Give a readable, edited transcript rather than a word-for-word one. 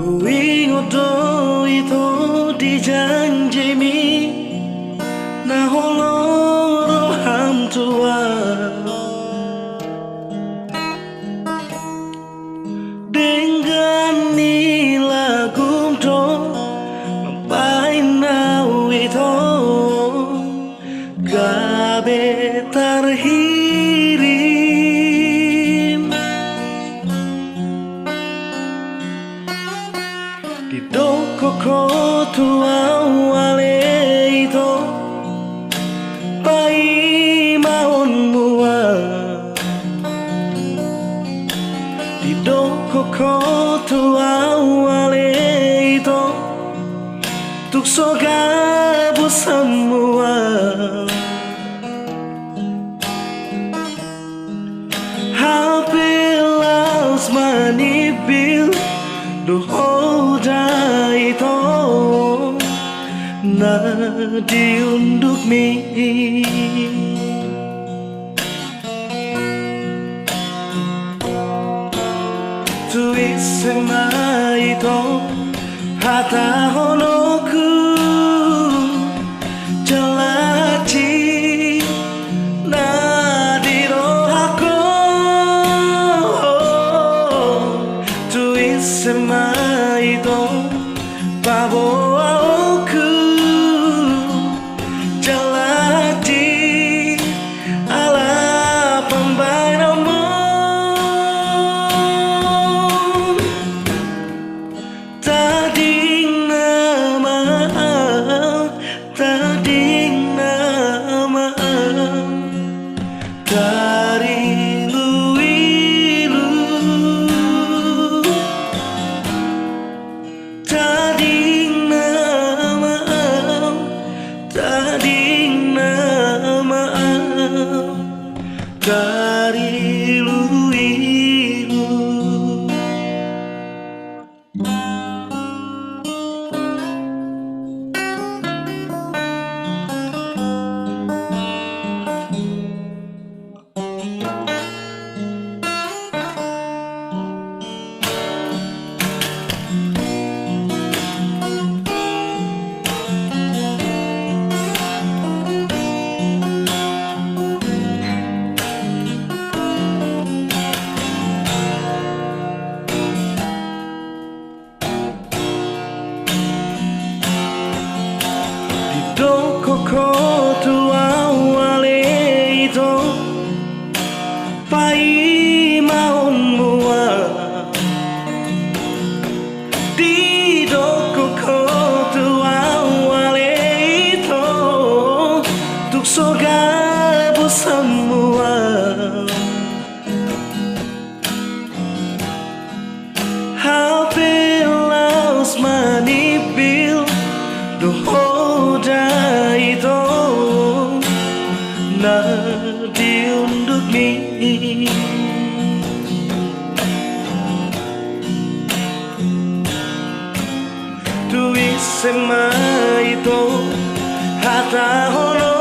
Uingodo itu dijanjimi na holoro hamtua dengan ni lagu do mampai nau itu gabe terhirim di doko kotu awale itu pai maun mua di doko kotu awale itu tuk soga bu semua hapilas manibil dohoda itu na diunduk mi tuisema itu hata honoku jelaji na dirohako tuisema itu babo aku jelaji ala pembainamu tadi nama dari luilu tadi nama dari luilu. Doko kotu awale itu pai maun mua di doko kotu awale itu tuk soga bu semua hapilas manibil dohoda itu na diunduk mi tuisema itu hata hono